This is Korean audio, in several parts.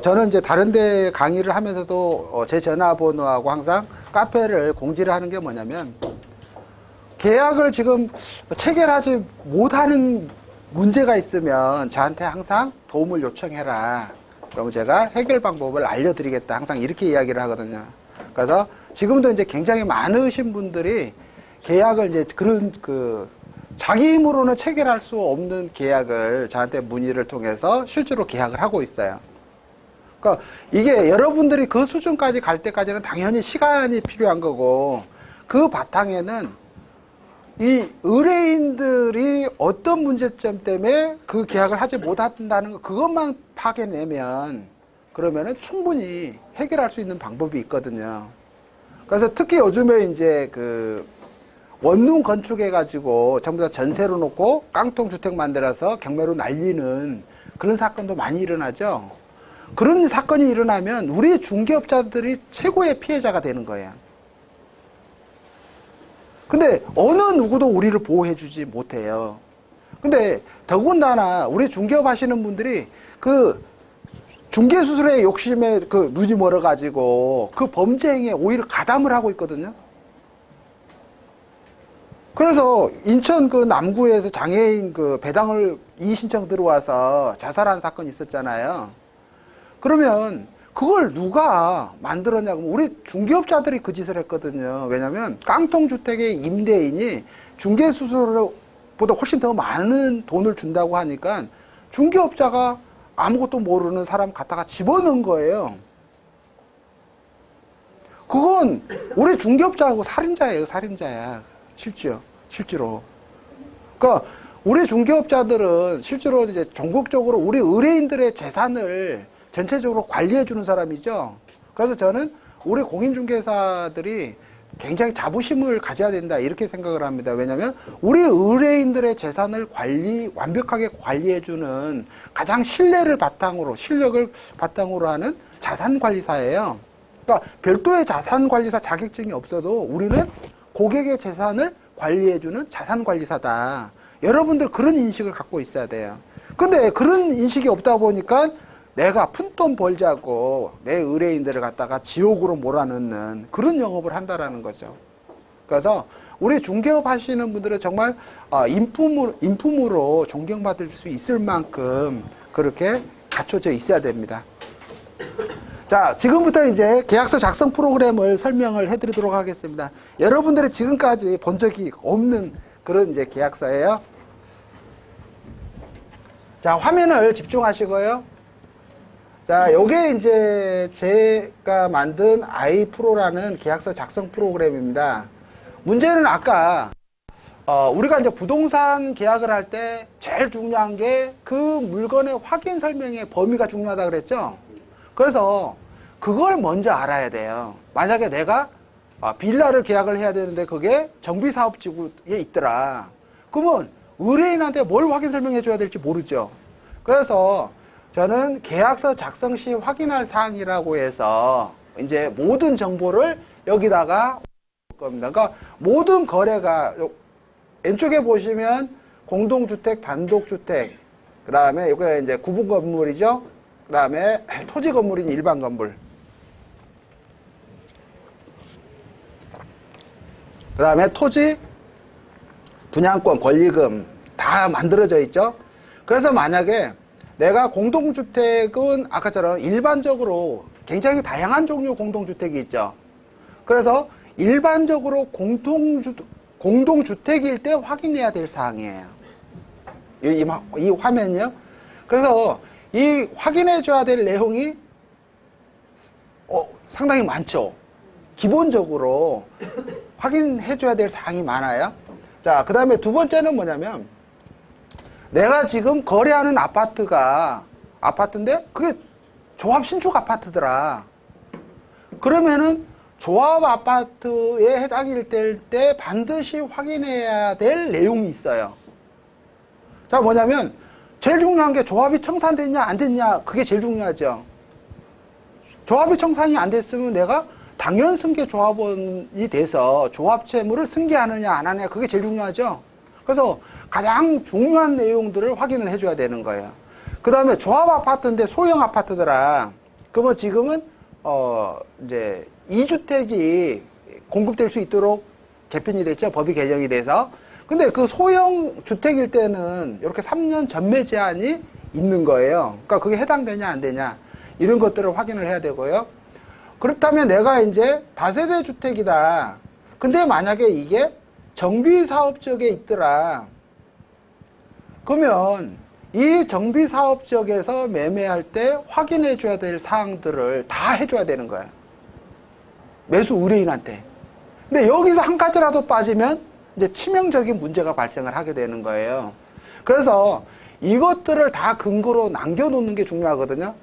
저는 이제 다른 데 강의를 하면서도 제 전화번호하고 항상 카페를 공지를 하는 게 뭐냐면, 계약을 지금 체결하지 못하는 문제가 있으면 저한테 항상 도움을 요청해라. 그러면 제가 해결 방법을 알려드리겠다. 항상 이렇게 이야기를 하거든요. 그래서 지금도 이제 굉장히 많으신 분들이 계약을 이제 자기 힘으로는 체결할 수 없는 계약을 저한테 문의를 통해서 실제로 계약을 하고 있어요. 그러니까 이게 여러분들이 그 수준까지 갈 때까지는 당연히 시간이 필요한 거고, 그 바탕에는 이 의뢰인들이 어떤 문제점 때문에 그 계약을 하지 못한다는 거, 그것만 파악해내면 그러면은 충분히 해결할 수 있는 방법이 있거든요. 그래서 특히 요즘에 이제 원룸 건축해가지고 전부 다 전세로 놓고 깡통 주택 만들어서 경매로 날리는 그런 사건도 많이 일어나죠. 그런 사건이 일어나면 우리 중개업자들이 최고의 피해자가 되는 거예요. 근데 어느 누구도 우리를 보호해주지 못해요. 근데 더군다나 우리 중개업 하시는 분들이 중개수술의 욕심에 눈이 멀어가지고 그 범죄 행위에 오히려 가담을 하고 있거든요. 그래서 인천 남구에서 장애인 배당을 이의신청 들어와서 자살한 사건이 있었잖아요. 그러면 그걸 누가 만들었냐고, 우리 중개업자들이 그 짓을 했거든요. 왜냐면 깡통주택의 임대인이 중개수수료보다 훨씬 더 많은 돈을 준다고 하니까 중개업자가 아무것도 모르는 사람 갖다가 집어넣은 거예요. 그건 우리 중개업자하고 살인자예요. 살인자야. 실제로. 그러니까 우리 중개업자들은 실제로 이제 전국적으로 우리 의뢰인들의 재산을 전체적으로 관리해 주는 사람이죠. 그래서 저는 우리 공인중개사들이 굉장히 자부심을 가져야 된다, 이렇게 생각을 합니다. 왜냐하면 우리 의뢰인들의 재산을 완벽하게 관리해 주는 가장 실력을 바탕으로 하는 자산관리사예요. 그러니까 별도의 자산관리사 자격증이 없어도 우리는 고객의 재산을 관리해 주는 자산관리사다. 여러분들 그런 인식을 갖고 있어야 돼요. 근데 그런 인식이 없다 보니까 내가 푼돈 벌자고 내 의뢰인들을 갖다가 지옥으로 몰아넣는 그런 영업을 한다라는 거죠. 그래서 우리 중개업 하시는 분들은 정말 인품으로 존경받을 수 있을 만큼 그렇게 갖춰져 있어야 됩니다. 자, 지금부터 이제 계약서 작성 프로그램을 설명을 해드리도록 하겠습니다. 여러분들이 지금까지 본 적이 없는 그런 이제 계약서예요. 자, 화면을 집중하시고요. 자, 요게 이제 제가 만든 아이프로라는 계약서 작성 프로그램입니다. 문제는 아까 우리가 이제 부동산 계약을 할 때 제일 중요한 게 그 물건의 확인 설명의 범위가 중요하다 그랬죠. 그래서 그걸 먼저 알아야 돼요. 만약에 내가 빌라를 계약을 해야 되는데 그게 정비사업지구에 있더라. 그러면 의뢰인한테 뭘 확인 설명해 줘야 될지 모르죠. 그래서 저는 계약서 작성 시 확인할 사항이라고 해서 이제 모든 정보를 여기다가 겁니다. 그러니까 모든 거래가 왼쪽에 보시면 공동주택, 단독주택, 그 다음에 이게 이제 구분 건물이죠. 그 다음에 토지 건물인 일반 건물. 그 다음에 토지, 분양권, 권리금 다 만들어져 있죠. 그래서 만약에 내가 공동주택은 아까처럼 일반적으로 굉장히 다양한 종류 공동주택이 있죠. 그래서 일반적으로 공동주택일 때 확인해야 될 사항이에요. 이 화면이요. 그래서 이 확인해줘야 될 내용이 상당히 많죠. 기본적으로 확인해줘야 될 사항이 많아요. 자, 그 다음에 두 번째는 뭐냐면 내가 지금 거래하는 아파트인데 그게 조합 신축 아파트더라. 그러면은 조합 아파트에 해당일 때 반드시 확인해야 될 내용이 있어요. 자, 뭐냐면 제일 중요한 게 조합이 청산됐냐 안 됐냐, 그게 제일 중요하죠. 조합이 청산이 안 됐으면 내가 당연 승계 조합원이 돼서 조합 채무를 승계하느냐 안 하느냐, 그게 제일 중요하죠. 그래서 가장 중요한 내용들을 확인을 해줘야 되는 거예요. 그 다음에 조합 아파트인데 소형 아파트더라. 그러면 지금은, 이제, 2주택이 공급될 수 있도록 개편이 됐죠. 법이 개정이 돼서. 근데 그 소형 주택일 때는 이렇게 3년 전매 제한이 있는 거예요. 그러니까 그게 해당되냐, 안 되냐. 이런 것들을 확인을 해야 되고요. 그렇다면 내가 이제 다세대 주택이다. 근데 만약에 이게 정비사업지역에 있더라. 그러면 이 정비사업지역에서 매매할 때 확인해 줘야 될 사항들을 다 해줘야 되는 거야. 매수 의뢰인한테. 근데 여기서 한 가지라도 빠지면 이제 치명적인 문제가 발생을 하게 되는 거예요. 그래서 이것들을 다 근거로 남겨놓는 게 중요하거든요.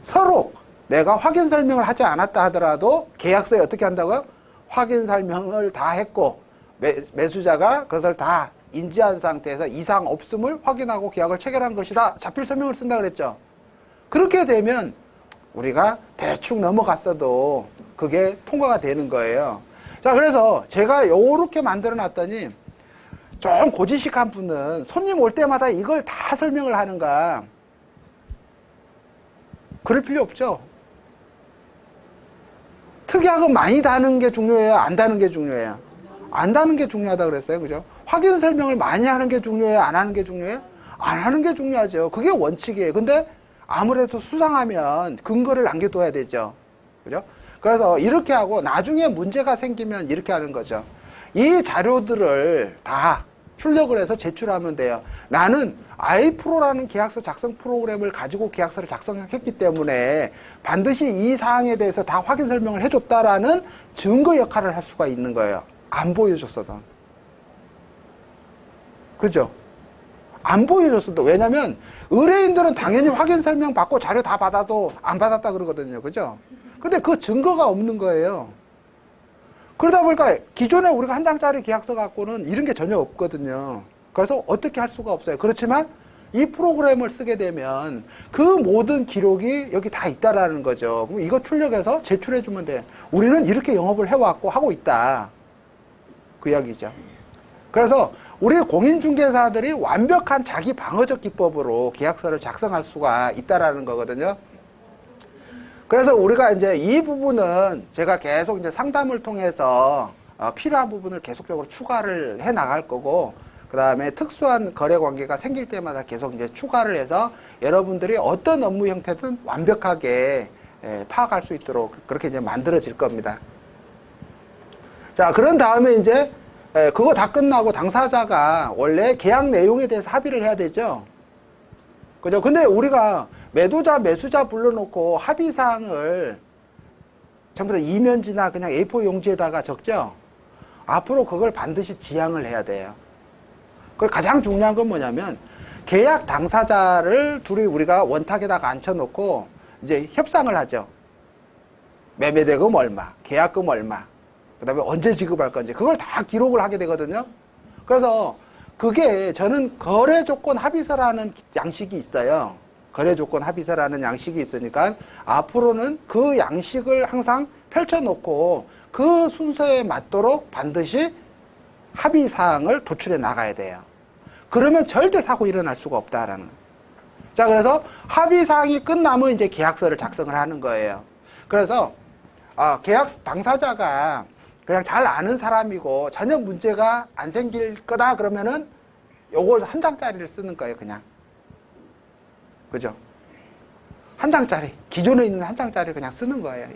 서로 내가 확인 설명을 하지 않았다 하더라도 계약서에 어떻게 한다고요? 확인 설명을 다 했고 매수자가 그것을 다 인지한 상태에서 이상 없음을 확인하고 계약을 체결한 것이다. 자필 설명을 쓴다 그랬죠. 그렇게 되면 우리가 대충 넘어갔어도 그게 통과가 되는 거예요. 자, 그래서 제가 요렇게 만들어 놨더니 좀 고지식한 분은 손님 올 때마다 이걸 다 설명을 하는가. 그럴 필요 없죠. 특약은 많이 다는 게 중요해요? 안 다는 게 중요해요? 안 다는 게 중요하다 그랬어요. 그죠? 확인 설명을 많이 하는 게 중요해요? 안 하는 게 중요해요? 안 하는 게 중요하죠. 그게 원칙이에요. 근데 아무래도 수상하면 근거를 남겨둬야 되죠. 그죠? 그래서 이렇게 하고 나중에 문제가 생기면 이렇게 하는 거죠. 이 자료들을 다 출력을 해서 제출하면 돼요. 나는 iPro라는 계약서 작성 프로그램을 가지고 계약서를 작성했기 때문에 반드시 이 사항에 대해서 다 확인 설명을 해줬다라는 증거 역할을 할 수가 있는 거예요. 안 보여줬어도. 그죠? 안 보여줬어도. 왜냐면 의뢰인들은 당연히 확인 설명 받고 자료 다 받아도 안 받았다 그러거든요. 그죠? 근데 그 증거가 없는 거예요. 그러다 보니까 기존에 우리가 한 장짜리 계약서 갖고는 이런 게 전혀 없거든요. 그래서 어떻게 할 수가 없어요. 그렇지만 이 프로그램을 쓰게 되면 그 모든 기록이 여기 다 있다라는 거죠. 그럼 이거 출력해서 제출해 주면 돼. 우리는 이렇게 영업을 해왔고 하고 있다. 그 이야기죠. 그래서 우리 공인중개사들이 완벽한 자기 방어적 기법으로 계약서를 작성할 수가 있다라는 거거든요. 그래서 우리가 이제 이 부분은 제가 계속 이제 상담을 통해서 필요한 부분을 계속적으로 추가를 해 나갈 거고, 그 다음에 특수한 거래 관계가 생길 때마다 계속 이제 추가를 해서 여러분들이 어떤 업무 형태든 완벽하게 파악할 수 있도록 그렇게 이제 만들어질 겁니다. 자, 그런 다음에 이제 그거 다 끝나고 당사자가 원래 계약 내용에 대해서 합의를 해야 되죠. 그죠? 근데 우리가 매도자, 매수자 불러놓고 합의사항을 전부 다 이면지나 그냥 A4 용지에다가 적죠? 앞으로 그걸 반드시 지향을 해야 돼요. 그 가장 중요한 건 뭐냐면 계약 당사자를 둘이 우리가 원탁에다가 앉혀놓고 이제 협상을 하죠. 매매대금 얼마, 계약금 얼마, 그 다음에 언제 지급할 건지 그걸 다 기록을 하게 되거든요. 그래서 그게 저는 거래조건 합의서라는 양식이 있어요. 거래조건 합의서라는 양식이 있으니까 앞으로는 그 양식을 항상 펼쳐놓고 그 순서에 맞도록 반드시 합의사항을 도출해 나가야 돼요. 그러면 절대 사고 일어날 수가 없다라는 거예요. 자, 그래서 합의사항이 끝나면 이제 계약서를 작성을 하는 거예요. 그래서 계약 당사자가 그냥 잘 아는 사람이고 전혀 문제가 안 생길 거다 그러면은 요걸 한 장짜리를 쓰는 거예요. 그냥. 그죠? 한 장짜리, 기존에 있는 한 장짜리를 그냥 쓰는 거예요.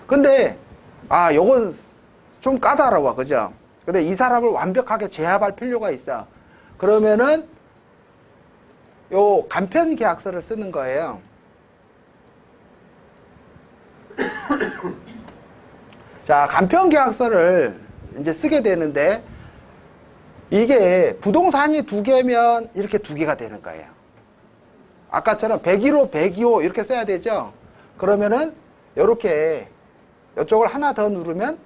근데 요건 좀 까다로워. 그죠? 근데 이 사람을 완벽하게 제압할 필요가 있어. 그러면은 요 간편 계약서를 쓰는 거예요. 자, 간편 계약서를 이제 쓰게 되는데 이게 부동산이 2개면 이렇게 2개가 되는 거예요. 아까처럼 101호, 102호 이렇게 써야 되죠. 그러면은 이렇게 이쪽을 하나 더 누르면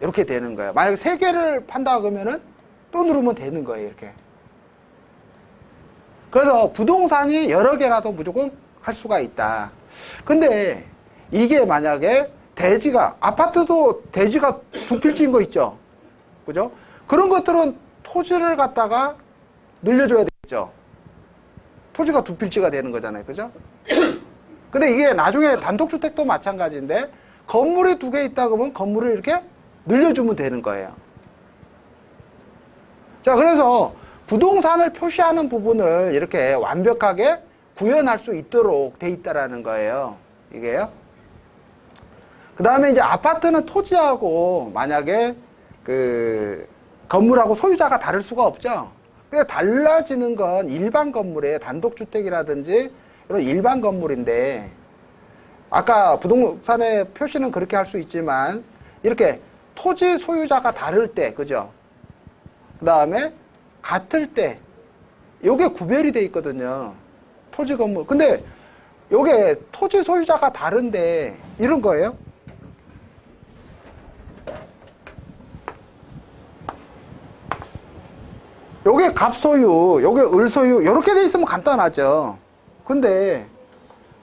이렇게 되는 거예요. 만약에 3개를 판다 그러면은 또 누르면 되는 거예요. 이렇게. 그래서 부동산이 여러 개라도 무조건 할 수가 있다. 근데 이게 만약에 대지가, 아파트도 대지가 2필지인 거 있죠. 그죠? 그런 것들은 토지를 갖다가 늘려줘야 되겠죠. 토지가 두 필지가 되는 거잖아요. 그죠? 근데 이게 나중에 단독주택도 마찬가지인데 건물이 두 개 있다 그러면 건물을 이렇게 늘려주면 되는 거예요. 자, 그래서 부동산을 표시하는 부분을 이렇게 완벽하게 구현할 수 있도록 돼 있다라는 거예요. 이게요. 그 다음에 이제 아파트는 토지하고 만약에 그 건물하고 소유자가 다를 수가 없죠. 근데 달라지는 건 일반 건물의 단독주택이라든지 이런 일반 건물인데 아까 부동산의 표시는 그렇게 할 수 있지만 이렇게 토지 소유자가 다를 때, 그죠? 그 다음에 같을 때 요게 구별이 돼 있거든요. 토지 건물. 근데 요게 토지 소유자가 다른데 이런 거예요. 요게 갑소유, 요게 을소유 요렇게 돼 있으면 간단하죠. 근데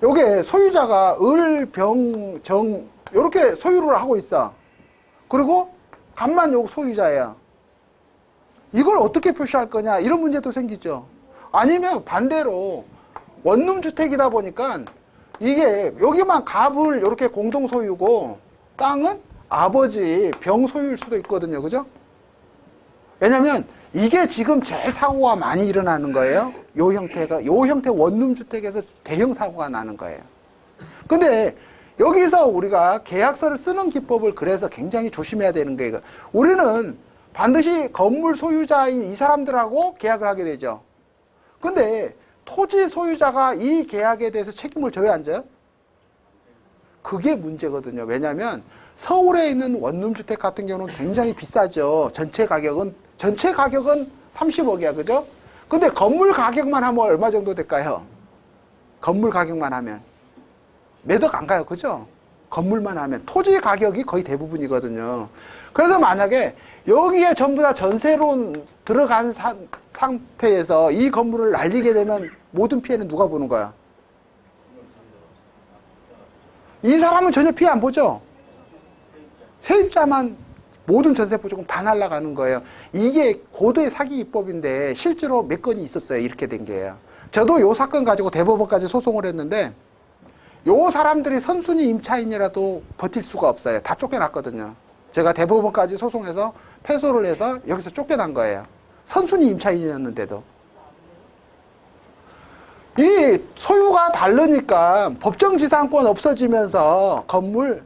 요게 소유자가 을, 병, 정 요렇게 소유를 하고 있어. 그리고 갑만 요 소유자야. 이걸 어떻게 표시할 거냐 이런 문제도 생기죠. 아니면 반대로 원룸주택이다 보니까 이게 여기만 갑을 이렇게 공동 소유고 땅은 아버지 병 소유일 수도 있거든요. 그죠? 왜냐면 이게 지금 제일 사고가 많이 일어나는 거예요. 요 형태 원룸주택에서 대형 사고가 나는 거예요. 근데 여기서 우리가 계약서를 쓰는 기법을 그래서 굉장히 조심해야 되는 거예요. 우리는 반드시 건물 소유자인 이 사람들하고 계약을 하게 되죠. 근데 토지 소유자가 이 계약에 대해서 책임을 져야 안 져요? 그게 문제거든요. 왜냐하면 서울에 있는 원룸주택 같은 경우는 굉장히 비싸죠. 전체 가격은 30억이야. 그죠? 근데 건물 가격만 하면 얼마 정도 될까요? 건물 가격만 하면 매덕 안 가요. 그죠? 건물만 하면 토지 가격이 거의 대부분이거든요. 그래서 만약에 여기에 전부 다 전세로 들어간 상태에서 이 건물을 날리게 되면 모든 피해는 누가 보는 거야? 이 사람은 전혀 피해 안 보죠? 세입자만 모든 전세 보조금 다 날아가는 거예요. 이게 고도의 사기 기법인데 실제로 몇 건이 있었어요. 이렇게 된 게요. 저도 요 사건 가지고 대법원까지 소송을 했는데 요 사람들이 선순위 임차인이라도 버틸 수가 없어요. 다 쫓겨났거든요. 제가 대법원까지 소송해서 패소를 해서 여기서 쫓겨난 거예요. 선순위 임차인이었는데도. 이 소유가 다르니까 법정지상권 없어지면서 건물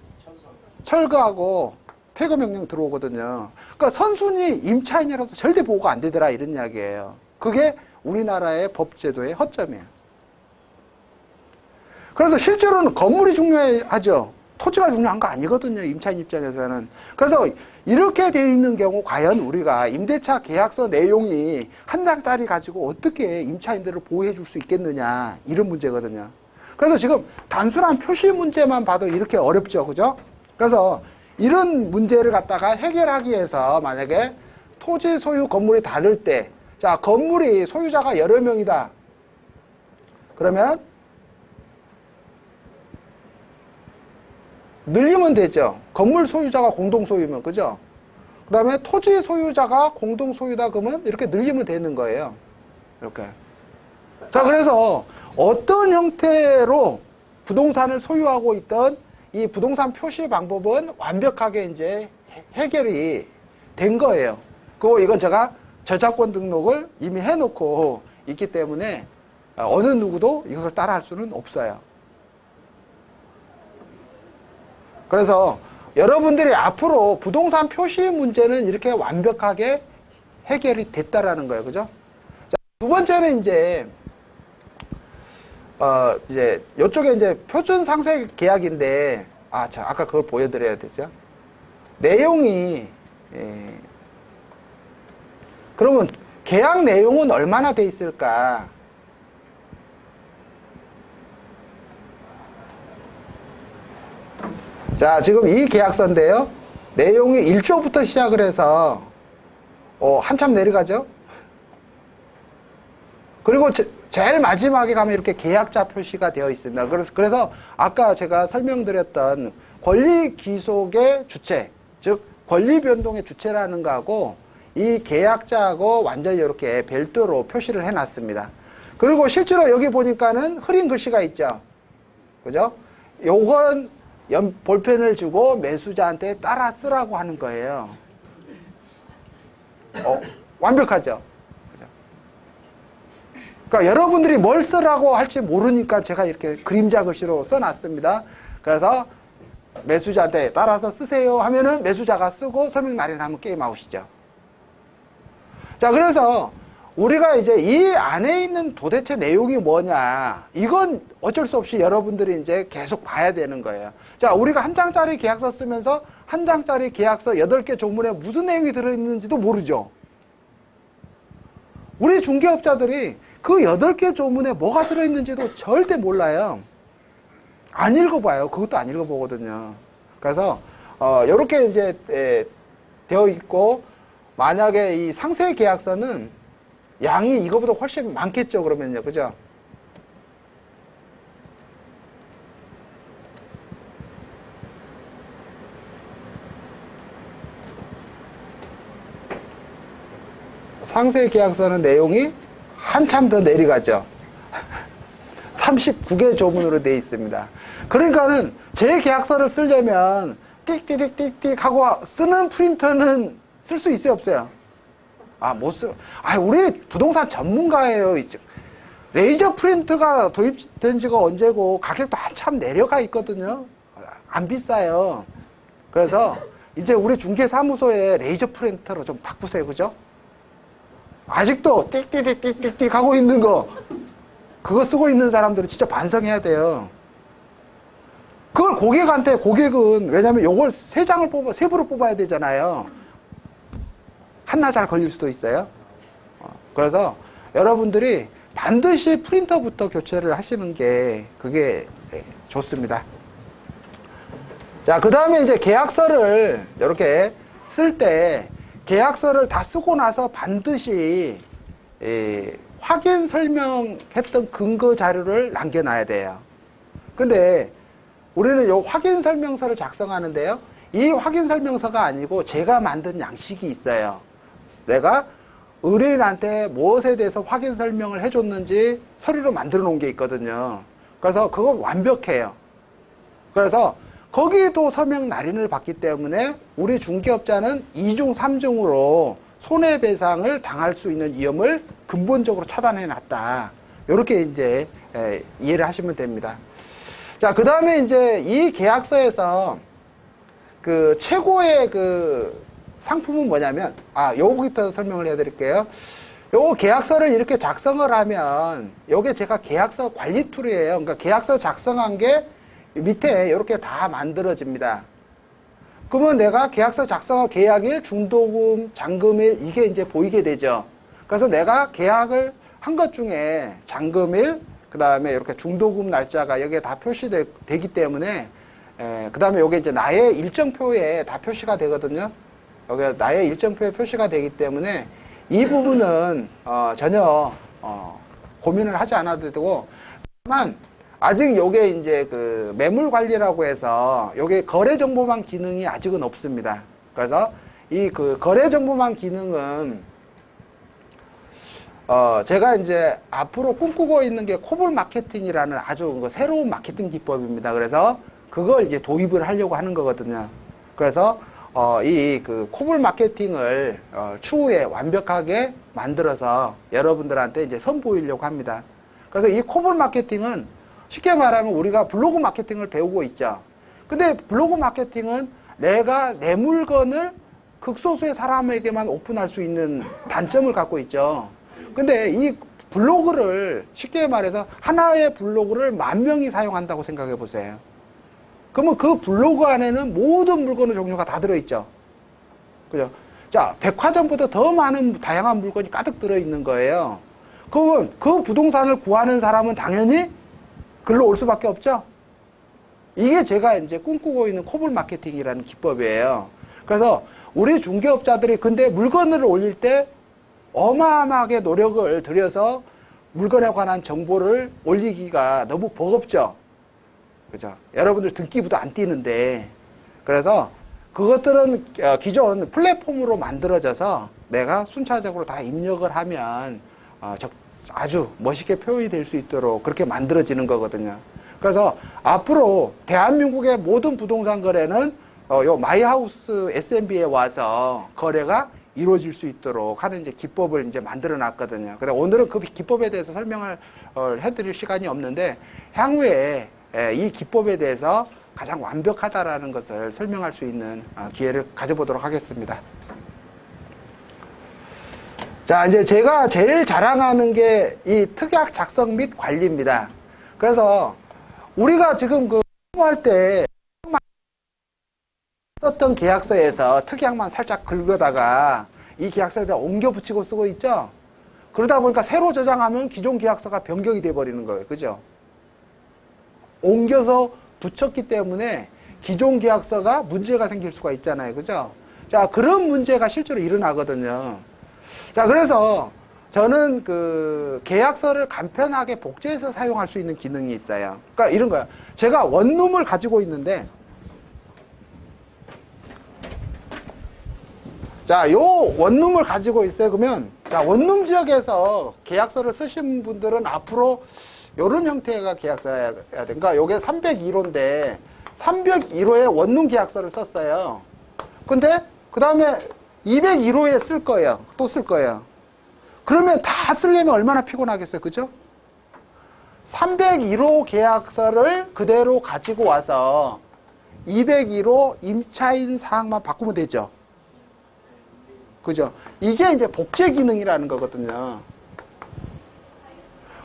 철거하고 퇴거명령 들어오거든요. 그러니까 선순위 임차인이라도 절대 보호가 안 되더라 이런 이야기예요. 그게 우리나라의 법제도의 허점이에요. 그래서 실제로는 건물이 중요하죠. 토지가 중요한 거 아니거든요. 임차인 입장에서는. 그래서 이렇게 되어 있는 경우 과연 우리가 임대차 계약서 내용이 한 장짜리 가지고 어떻게 임차인들을 보호해 줄 수 있겠느냐 이런 문제거든요. 그래서 지금 단순한 표시 문제만 봐도 이렇게 어렵죠. 그죠? 그래서 이런 문제를 갖다가 해결하기 위해서 만약에 토지 소유 건물이 다를 때, 자, 건물이 소유자가 여러 명이다. 그러면 늘리면 되죠. 건물 소유자가 공동 소유면, 그죠? 그 다음에 토지 소유자가 공동 소유다 그러면 이렇게 늘리면 되는 거예요. 이렇게. 자, 그래서 어떤 형태로 부동산을 소유하고 있던 이 부동산 표시 방법은 완벽하게 이제 해결이 된 거예요. 그리고 이건 제가 저작권 등록을 이미 해놓고 있기 때문에 어느 누구도 이것을 따라 할 수는 없어요. 그래서 여러분들이 앞으로 부동산 표시 문제는 이렇게 완벽하게 해결이 됐다라는 거예요. 그죠? 자, 두 번째는 이제 이쪽에 이제 표준 상세 계약인데, 아까 그걸 보여드려야 되죠. 내용이, 그러면 계약 내용은 얼마나 돼 있을까? 자, 지금 이 계약서인데요. 내용이 1조부터 시작을 해서, 한참 내려가죠? 그리고 제일 마지막에 가면 이렇게 계약자 표시가 되어 있습니다. 그래서 아까 제가 설명드렸던 권리 기속의 주체, 즉 권리 변동의 주체라는 거하고 이 계약자하고 완전히 이렇게 별도로 표시를 해놨습니다. 그리고 실제로 여기 보니까는 흐린 글씨가 있죠. 그죠? 요건 볼펜을 주고 매수자한테 따라 쓰라고 하는 거예요. 완벽하죠? 그죠? 그러니까 여러분들이 뭘 쓰라고 할지 모르니까 제가 이렇게 그림자 글씨로 써놨습니다. 그래서 매수자한테 따라서 쓰세요 하면은 매수자가 쓰고 설명 날인하면 게임 아웃이죠. 자, 그래서 우리가 이제 이 안에 있는 도대체 내용이 뭐냐, 이건 어쩔 수 없이 여러분들이 이제 계속 봐야 되는 거예요. 자, 우리가 한 장짜리 계약서 쓰면서 한 장짜리 계약서 8개 조문에 무슨 내용이 들어있는지도 모르죠. 우리 중개업자들이 그 8개 조문에 뭐가 들어있는지도 절대 몰라요. 안 읽어봐요. 그것도 안 읽어보거든요. 그래서 이렇게 이제 되어 있고, 만약에 이 상세 계약서는 양이 이거보다 훨씬 많겠죠, 그러면요. 그죠? 상세 계약서는 내용이 한참 더 내려가죠. 39개 조문으로 되어 있습니다. 그러니까는 제 계약서를 쓰려면 띡띡띡띡 하고 쓰는 프린터는 쓸 수 있어요, 없어요? 못 쓰. 우리 부동산 전문가예요. 레이저 프린터가 도입된 지가 언제고 가격도 한참 내려가 있거든요. 안 비싸요. 그래서 이제 우리 중개사무소에 레이저 프린터로 좀 바꾸세요, 그죠? 아직도 띡띡띡띡띡 하고 있는 거, 그거 쓰고 있는 사람들은 진짜 반성해야 돼요. 그걸 고객한테, 고객은, 왜냐면 요걸 3장을 세부로 뽑아야 되잖아요. 한나절 걸릴 수도 있어요. 그래서 여러분들이 반드시 프린터부터 교체를 하시는 게 그게 좋습니다. 자, 그 다음에 이제 계약서를 이렇게 쓸 때 계약서를 다 쓰고 나서 반드시 확인 설명했던 근거 자료를 남겨놔야 돼요. 근데 우리는 이 확인 설명서를 작성하는데요. 이 확인 설명서가 아니고 제가 만든 양식이 있어요. 내가 의뢰인한테 무엇에 대해서 확인 설명을 해줬는지 서류로 만들어 놓은 게 있거든요. 그래서 그건 완벽해요. 그래서 거기에도 서명 날인을 받기 때문에 우리 중개업자는 2중, 3중으로 손해배상을 당할 수 있는 위험을 근본적으로 차단해 놨다. 이렇게 이제 이해를 하시면 됩니다. 자, 그 다음에 이제 이 계약서에서 그 최고의 그 상품은 뭐냐면, 요거부터 설명을 해드릴게요. 요 계약서를 이렇게 작성을 하면, 요게 제가 계약서 관리 툴이에요. 그러니까 계약서 작성한 게 밑에 이렇게 다 만들어집니다. 그러면 내가 계약서 작성한 계약일, 중도금, 잔금일, 이게 이제 보이게 되죠. 그래서 내가 계약을 한 것 중에 잔금일, 그 다음에 이렇게 중도금 날짜가 여기에 다 표시되기 때문에, 그 다음에 요게 이제 나의 일정표에 다 표시가 되거든요. 여기 나의 일정표에 표시가 되기 때문에 이 부분은 전혀 고민을 하지 않아도 되고, 다만 아직 요게 이제 그 매물 관리라고 해서 요게 거래 정보망 기능이 아직은 없습니다. 그래서 이 그 거래 정보망 기능은 제가 이제 앞으로 꿈꾸고 있는 게 코볼 마케팅이라는 아주 새로운 마케팅 기법입니다. 그래서 그걸 이제 도입을 하려고 하는 거거든요. 그래서 이 그 코볼 마케팅을 추후에 완벽하게 만들어서 여러분들한테 이제 선보이려고 합니다. 그래서 이 코볼 마케팅은 쉽게 말하면 우리가 블로그 마케팅을 배우고 있죠. 근데 블로그 마케팅은 내가 내 물건을 극소수의 사람에게만 오픈할 수 있는 단점을 갖고 있죠. 근데 이 블로그를 쉽게 말해서 하나의 블로그를 10,000명이 사용한다고 생각해 보세요. 그러면 그 블로그 안에는 모든 물건의 종류가 다 들어있죠. 그죠? 자, 백화점보다 더 많은 다양한 물건이 가득 들어있는 거예요. 그러면 그 부동산을 구하는 사람은 당연히 글로 올 수밖에 없죠. 이게 제가 이제 꿈꾸고 있는 코볼 마케팅이라는 기법이에요. 그래서 우리 중개업자들이 근데 물건을 올릴 때 어마어마하게 노력을 들여서 물건에 관한 정보를 올리기가 너무 버겁죠. 그죠? 여러분들 등기부도 안 띄는데. 그래서 그것들은 기존 플랫폼으로 만들어져서 내가 순차적으로 다 입력을 하면 아주 멋있게 표현이 될 수 있도록 그렇게 만들어지는 거거든요. 그래서 앞으로 대한민국의 모든 부동산 거래는 요 마이하우스 SMB에 와서 거래가 이루어질 수 있도록 하는 이제 기법을 이제 만들어 놨거든요. 근데 오늘은 그 기법에 대해서 설명을 해드릴 시간이 없는데, 향후에 이 기법에 대해서 가장 완벽하다라는 것을 설명할 수 있는 기회를 가져보도록 하겠습니다. 자, 이제 제가 제일 자랑하는 게 이 특약 작성 및 관리입니다. 그래서 우리가 지금 그 공부할 때 썼던 계약서에서 특약만 살짝 긁어다가 이 계약서에다 옮겨 붙이고 쓰고 있죠? 그러다 보니까 새로 저장하면 기존 계약서가 변경이 돼 버리는 거예요. 그죠? 옮겨서 붙였기 때문에 기존 계약서가 문제가 생길 수가 있잖아요. 그죠? 자, 그런 문제가 실제로 일어나거든요. 자, 그래서 저는 그 계약서를 간편하게 복제해서 사용할 수 있는 기능이 있어요. 그러니까 이런 거야. 제가 원룸을 가지고 있는데, 자, 요 원룸을 가지고 있어요. 그러면, 자, 원룸 지역에서 계약서를 쓰신 분들은 앞으로 요런 형태가 계약서여야 돼. 그러니까 요게 302호인데, 301호에 원룸 계약서를 썼어요. 근데, 그 다음에 201호에 쓸 거예요. 또 쓸 거예요. 그러면 다 쓰려면 얼마나 피곤하겠어요. 그죠? 301호 계약서를 그대로 가지고 와서 201호 임차인 사항만 바꾸면 되죠. 그죠? 이게 이제 복제 기능이라는 거거든요.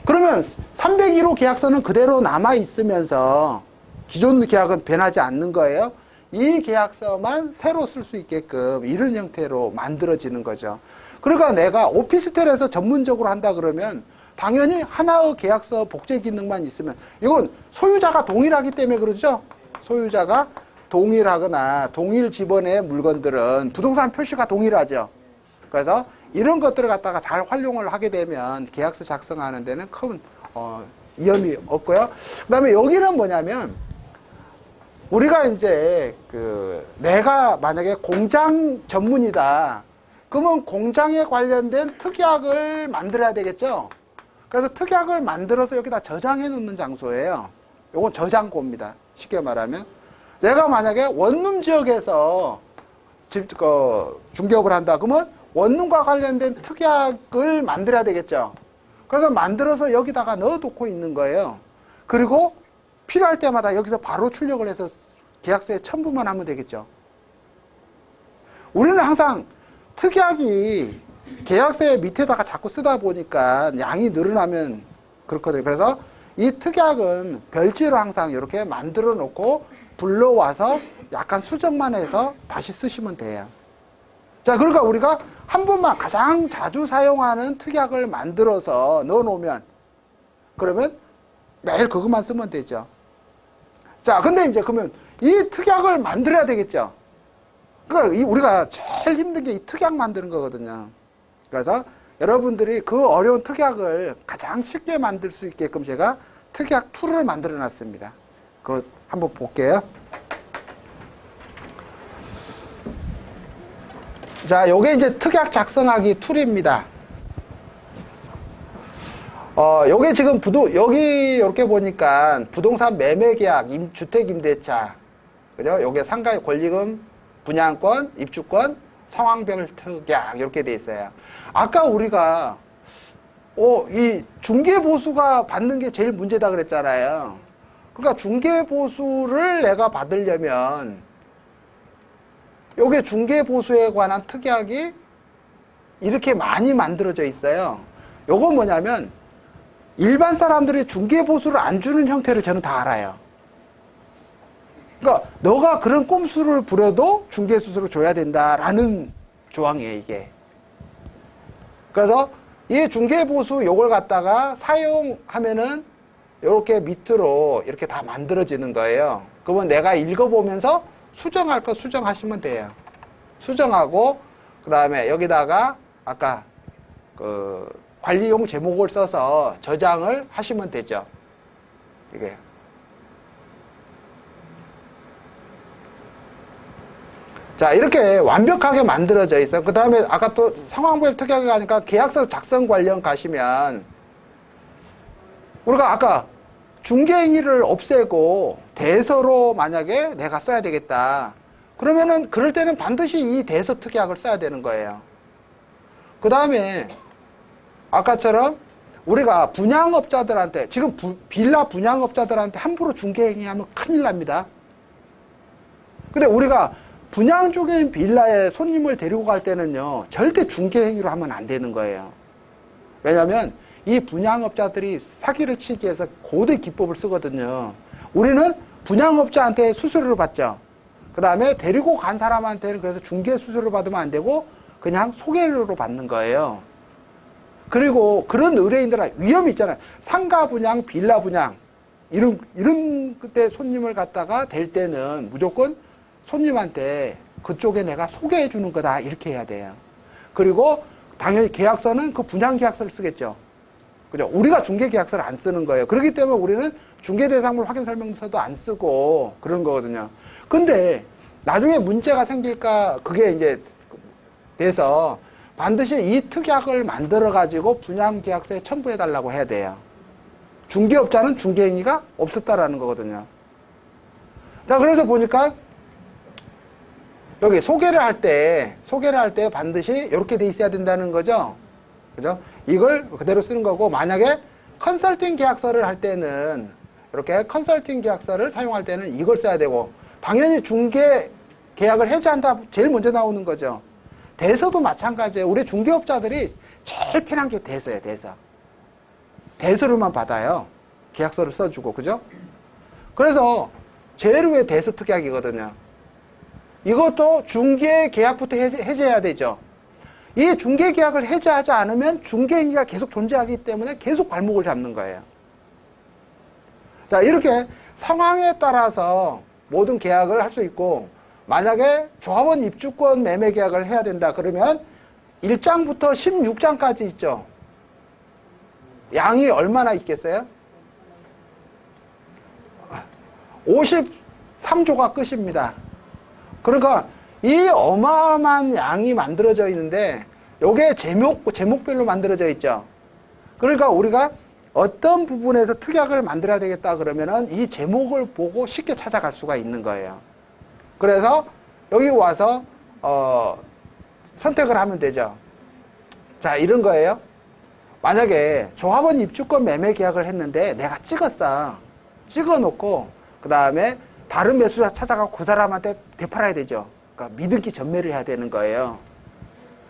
그러면 301호 계약서는 그대로 남아 있으면서 기존 계약은 변하지 않는 거예요. 이 계약서만 새로 쓸 수 있게끔 이런 형태로 만들어지는 거죠. 그러니까 내가 오피스텔에서 전문적으로 한다 그러면 당연히 하나의 계약서 복제 기능만 있으면, 이건 소유자가 동일하기 때문에 그러죠. 소유자가 동일하거나 동일 지번의 물건들은 부동산 표시가 동일하죠. 그래서 이런 것들을 갖다가 잘 활용을 하게 되면 계약서 작성하는 데는 큰 위험이 없고요. 그 다음에 여기는 뭐냐면, 우리가 이제 내가 만약에 공장 전문이다 그러면 공장에 관련된 특약을 만들어야 되겠죠. 그래서 특약을 만들어서 여기다 저장해 놓는 장소예요. 요건 저장고입니다. 쉽게 말하면 내가 만약에 원룸 지역에서 중개업을 한다 그러면 원룸과 관련된 특약을 만들어야 되겠죠. 그래서 만들어서 여기다가 넣어놓고 있는 거예요. 그리고 필요할 때마다 여기서 바로 출력을 해서 계약서에 첨부만 하면 되겠죠. 우리는 항상 특약이 계약서의 밑에다가 자꾸 쓰다 보니까 양이 늘어나면 그렇거든요. 그래서 이 특약은 별지로 항상 이렇게 만들어 놓고 불러와서 약간 수정만 해서 다시 쓰시면 돼요. 자, 그러니까 우리가 한 번만 가장 자주 사용하는 특약을 만들어서 넣어 놓으면, 그러면 매일 그것만 쓰면 되죠. 자, 근데 이제 그러면 이 특약을 만들어야 되겠죠. 그러니까 우리가 제일 힘든 게 이 특약 만드는 거거든요. 그래서 여러분들이 그 어려운 특약을 가장 쉽게 만들 수 있게끔 제가 특약 툴을 만들어 놨습니다. 그거 한번 볼게요. 자, 요게 이제 특약 작성하기 툴입니다. 요게 지금 여기 이렇게 보니까 부동산 매매 계약, 주택 임대차, 그죠? 요게 상가 권리금, 분양권, 입주권, 상황별 특약 이렇게 돼 있어요. 아까 우리가 이 중개보수가 받는 게 제일 문제다 그랬잖아요. 그러니까 중개보수를 내가 받으려면 요게 중개보수에 관한 특약이 이렇게 많이 만들어져 있어요. 요건 뭐냐면 일반 사람들이 중개보수를 안 주는 형태를 저는 다 알아요. 그러니까 너가 그런 꼼수를 부려도 중개수수를 줘야 된다라는 조항이에요, 이게. 그래서 이 중개보수 요걸 갖다가 사용하면은 이렇게 밑으로 이렇게 다 만들어지는 거예요. 그러면 내가 읽어보면서 수정할 거 수정하시면 돼요. 수정하고 그 다음에 여기다가 아까 관리용 제목을 써서 저장을 하시면 되죠. 이게. 자, 이렇게 완벽하게 만들어져 있어요. 그 다음에 아까 또 상황별 특약이 가니까 계약서 작성 관련 가시면 우리가 아까 중개행위를 없애고 대서로 만약에 내가 써야 되겠다. 그러면은 그럴 때는 반드시 이 대서 특약을 써야 되는 거예요. 그 다음에 아까처럼 우리가 분양업자들한테 지금 빌라 분양업자들한테 함부로 중개행위하면 큰일 납니다. 근데 우리가 분양 중인 빌라에 손님을 데리고 갈 때는요, 절대 중개행위로 하면 안 되는 거예요. 왜냐하면 이 분양업자들이 사기를 치기 위해서 고도의 기법을 쓰거든요. 우리는 분양업자한테 수수료를 받죠. 그 다음에 데리고 간 사람한테는 그래서 중개 수수료를 받으면 안 되고 그냥 소개료로 받는 거예요. 그리고 그런 의뢰인들은 위험이 있잖아요. 상가 분양, 빌라 분양 이런 그때 손님을 갖다가 댈 때는 무조건 손님한테 그쪽에 내가 소개해 주는 거다 이렇게 해야 돼요. 그리고 당연히 계약서는 그 분양 계약서를 쓰겠죠. 그죠? 우리가 중개 계약서를 안 쓰는 거예요. 그렇기 때문에 우리는 중개 대상물 확인 설명서도 안 쓰고 그런 거거든요. 근데 나중에 문제가 생길까 그게 이제 돼서 반드시 이 특약을 만들어 가지고 분양 계약서에 첨부해 달라고 해야 돼요. 중개업자는 중개행위가 없었다라는 거거든요. 자, 그래서 보니까 여기 소개를 할 때 반드시 이렇게 돼 있어야 된다는 거죠. 그죠? 이걸 그대로 쓰는 거고, 만약에 컨설팅 계약서를 할 때는 이렇게 컨설팅 계약서를 사용할 때는 이걸 써야 되고, 당연히 중개 계약을 해지한다 제일 먼저 나오는 거죠. 대서도 마찬가지예요. 우리 중개업자들이 제일 편한 게 대서예요. 대서로만 받아요. 계약서를 써주고, 그죠? 그래서 제일 위에 대서 특약이거든요. 이것도 중개 계약부터 해제해야 되죠. 이 중개 계약을 해제하지 않으면 중개행위가 계속 존재하기 때문에 계속 발목을 잡는 거예요. 자, 이렇게 상황에 따라서 모든 계약을 할 수 있고, 만약에 조합원 입주권 매매 계약을 해야 된다 그러면 1장부터 16장까지 있죠. 양이 얼마나 있겠어요? 53조가 끝입니다. 그러니까 이 어마어마한 양이 만들어져 있는데 요게 제목별로 만들어져 있죠. 그러니까 우리가 어떤 부분에서 특약을 만들어야 되겠다 그러면은 이 제목을 보고 쉽게 찾아갈 수가 있는 거예요. 그래서 여기 와서 선택을 하면 되죠. 자, 이런 거예요. 만약에 조합원 입주권 매매 계약을 했는데 내가 찍어놓고 그 다음에 다른 매수자 찾아가고 그 사람한테 되팔아야 되죠. 그러니까 믿음기 전매를 해야 되는 거예요.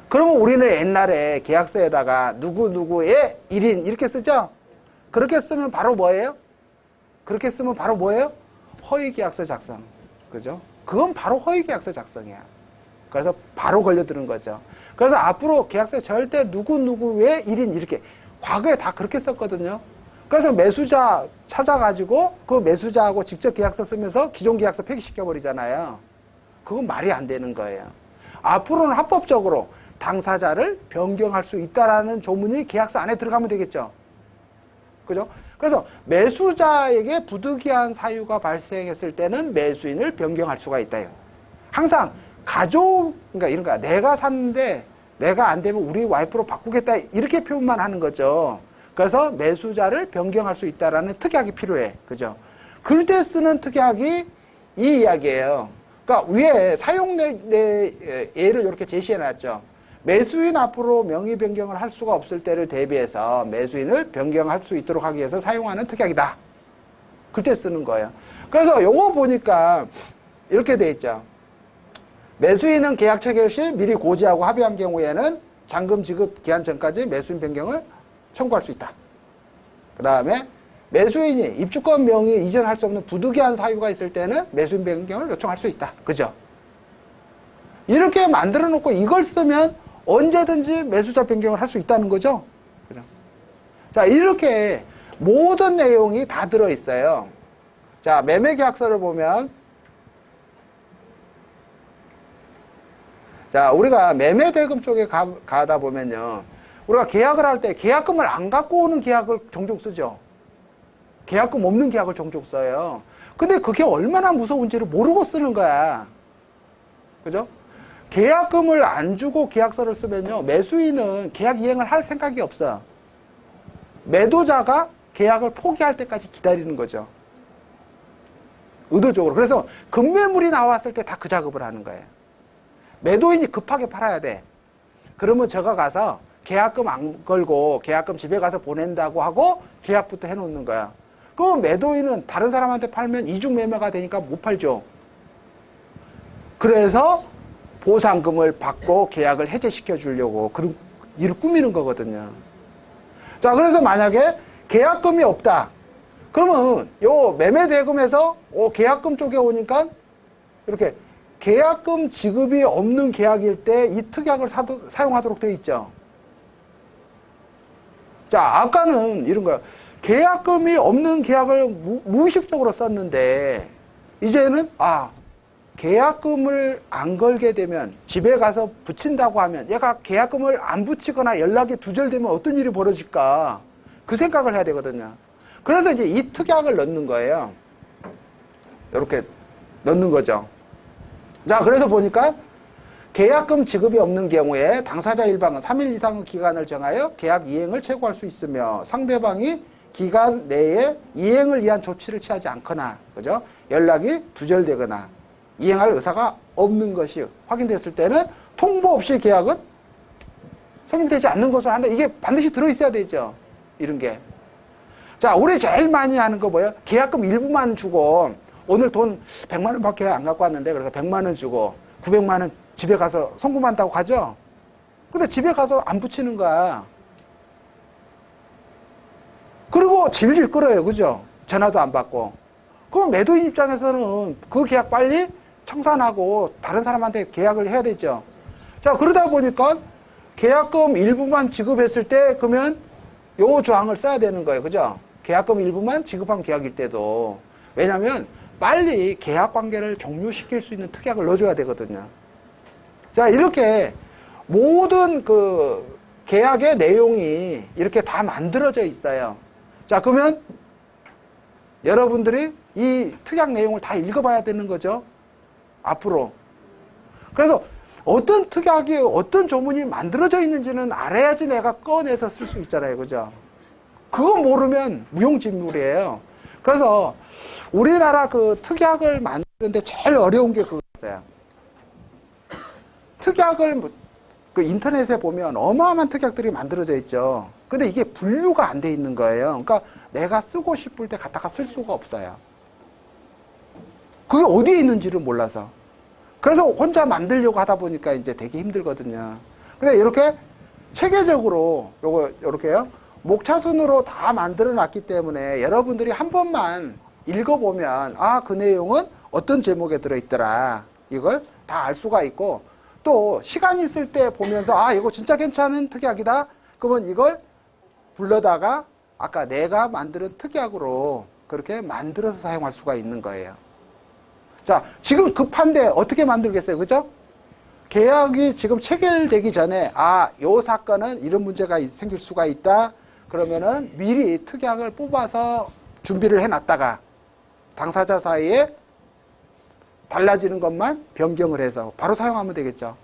그러면 우리는 옛날에 계약서에다가 누구누구의 1인 이렇게 쓰죠. 그렇게 쓰면 바로 뭐예요? 허위계약서 작성. 그죠? 그건 바로 허위계약서 작성이야. 그래서 바로 걸려드는 거죠. 그래서 앞으로 계약서에 절대 누구누구의 1인 이렇게 과거에 다 그렇게 썼거든요. 그래서 매수자 찾아가지고 그 매수자하고 직접 계약서 쓰면서 기존 계약서 폐기시켜버리잖아요. 그건 말이 안 되는 거예요. 앞으로는 합법적으로 당사자를 변경할 수 있다라는 조문이 계약서 안에 들어가면 되겠죠. 그죠? 그래서 매수자에게 부득이한 사유가 발생했을 때는 매수인을 변경할 수가 있다요. 항상 그러니까 이런 거야. 내가 샀는데 내가 안 되면 우리 와이프로 바꾸겠다 이렇게 표현만 하는 거죠. 그래서 매수자를 변경할 수 있다라는 특약이 필요해. 그죠? 그럴 때 쓰는 특약이 이 이야기예요. 그러니까 위에 사용례 예를 이렇게 제시해 놨죠. 매수인 앞으로 명의 변경을 할 수가 없을 때를 대비해서 매수인을 변경할 수 있도록 하기 위해서 사용하는 특약이다. 그때 쓰는 거예요. 그래서 요거 보니까 이렇게 돼 있죠. 매수인은 계약 체결 시 미리 고지하고 합의한 경우에는 잔금 지급 기한 전까지 매수인 변경을 청구할 수 있다. 그 다음에 매수인이 입주권 명의 이전할 수 없는 부득이한 사유가 있을 때는 매수인 변경을 요청할 수 있다. 그죠? 이렇게 만들어 놓고 이걸 쓰면 언제든지 매수자 변경을 할 수 있다는 거죠. 그죠? 자, 이렇게 모든 내용이 다 들어있어요. 자, 매매계약서를 보면, 자, 우리가 매매대금 쪽에 가다 보면요. 우리가 계약을 할 때 계약금을 안 갖고 오는 계약을 종종 쓰죠. 계약금 없는 계약을 종종 써요. 근데 그게 얼마나 무서운지를 모르고 쓰는 거야. 그죠? 계약금을 안 주고 계약서를 쓰면요. 매수인은 계약 이행을 할 생각이 없어. 매도자가 계약을 포기할 때까지 기다리는 거죠. 의도적으로. 그래서 급매물이 나왔을 때 다 그 작업을 하는 거예요. 매도인이 급하게 팔아야 돼. 그러면 제가 가서 계약금 안 걸고 계약금 집에 가서 보낸다고 하고 계약부터 해놓는 거야. 그럼 매도인은 다른 사람한테 팔면 이중 매매가 되니까 못 팔죠. 그래서 보상금을 받고 계약을 해제시켜 주려고 그런 일을 꾸미는 거거든요. 자, 그래서 만약에 계약금이 없다. 그러면 요 매매 대금에서 계약금 쪽에 오니까 이렇게 계약금 지급이 없는 계약일 때 이 특약을 사용하도록 되어 있죠. 자, 아까는 이런 거야. 계약금이 없는 계약을 무의식적으로 썼는데 이제는 계약금을 안 걸게 되면 집에 가서 붙인다고 하면 얘가 계약금을 안 붙이거나 연락이 두절되면 어떤 일이 벌어질까 그 생각을 해야 되거든요. 그래서 이제 이 특약을 넣는 거예요. 이렇게 넣는 거죠. 자, 그래서 보니까 계약금 지급이 없는 경우에 당사자 일방은 3일 이상의 기간을 정하여 계약 이행을 최고할 수 있으며 상대방이 기간 내에 이행을 위한 조치를 취하지 않거나, 그죠? 연락이 두절되거나 이행할 의사가 없는 것이 확인됐을 때는 통보 없이 계약은 성립되지 않는 것으로 한다. 이게 반드시 들어있어야 되죠. 이런 게. 자, 우리 제일 많이 하는 거 뭐예요? 계약금 일부만 주고 오늘 돈 100만 원밖에 안 갖고 왔는데 그래서 100만 원 주고 900만 원 집에 가서 송금한다고 가죠. 근데 집에 가서 안 붙이는 거야. 그리고 질질 끌어요. 그죠? 전화도 안 받고. 그럼 매도인 입장에서는 그 계약 빨리 청산하고 다른 사람한테 계약을 해야 되죠. 자, 그러다 보니까 계약금 일부만 지급했을 때 그러면 요 조항을 써야 되는 거예요. 그죠? 계약금 일부만 지급한 계약일 때도. 왜냐면 빨리 계약 관계를 종료시킬 수 있는 특약을 넣어줘야 되거든요. 자, 이렇게 모든 그 계약의 내용이 이렇게 다 만들어져 있어요. 자, 그러면 여러분들이 이 특약 내용을 다 읽어봐야 되는 거죠. 앞으로. 그래서 어떤 특약이 어떤 조문이 만들어져 있는지는 알아야지 내가 꺼내서 쓸 수 있잖아요. 그죠? 그거 모르면 무용지물이에요. 그래서 우리나라 그 특약을 만드는데 제일 어려운 게 그거였어요. 특약을 그 인터넷에 보면 어마어마한 특약들이 만들어져 있죠. 근데 이게 분류가 안 돼 있는 거예요. 그러니까 내가 쓰고 싶을 때 갖다가 쓸 수가 없어요. 그게 어디에 있는지를 몰라서. 그래서 혼자 만들려고 하다 보니까 이제 되게 힘들거든요. 근데 이렇게 체계적으로 요거 이렇게요. 목차순으로 다 만들어 놨기 때문에 여러분들이 한 번만 읽어보면 그 내용은 어떤 제목에 들어있더라. 이걸 다 알 수가 있고 또 시간 있을 때 보면서 이거 진짜 괜찮은 특약이다. 그러면 이걸 불러다가 아까 내가 만드는 특약으로 그렇게 만들어서 사용할 수가 있는 거예요. 자, 지금 급한데 어떻게 만들겠어요? 그죠? 계약이 지금 체결되기 전에 요 사건은 이런 문제가 생길 수가 있다. 그러면은 미리 특약을 뽑아서 준비를 해놨다가 당사자 사이에 달라지는 것만 변경을 해서 바로 사용하면 되겠죠.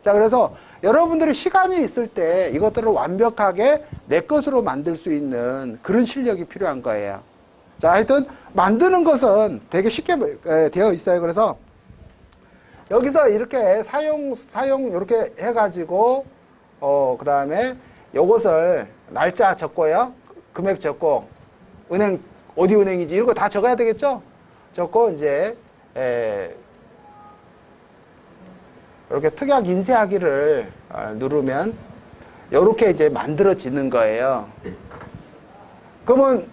자, 그래서 여러분들이 시간이 있을 때 이것들을 완벽하게 내 것으로 만들 수 있는 그런 실력이 필요한 거예요. 자, 하여튼 만드는 것은 되게 쉽게 되어 있어요. 그래서 여기서 이렇게 사용 이렇게 해가지고 그 다음에 요것을 날짜 적고요, 금액 적고 은행 어디 은행인지 이런 거 다 적어야 되겠죠. 적고 이제 이렇게 특약 인쇄하기를 누르면 이렇게 이제 만들어지는 거예요. 그러면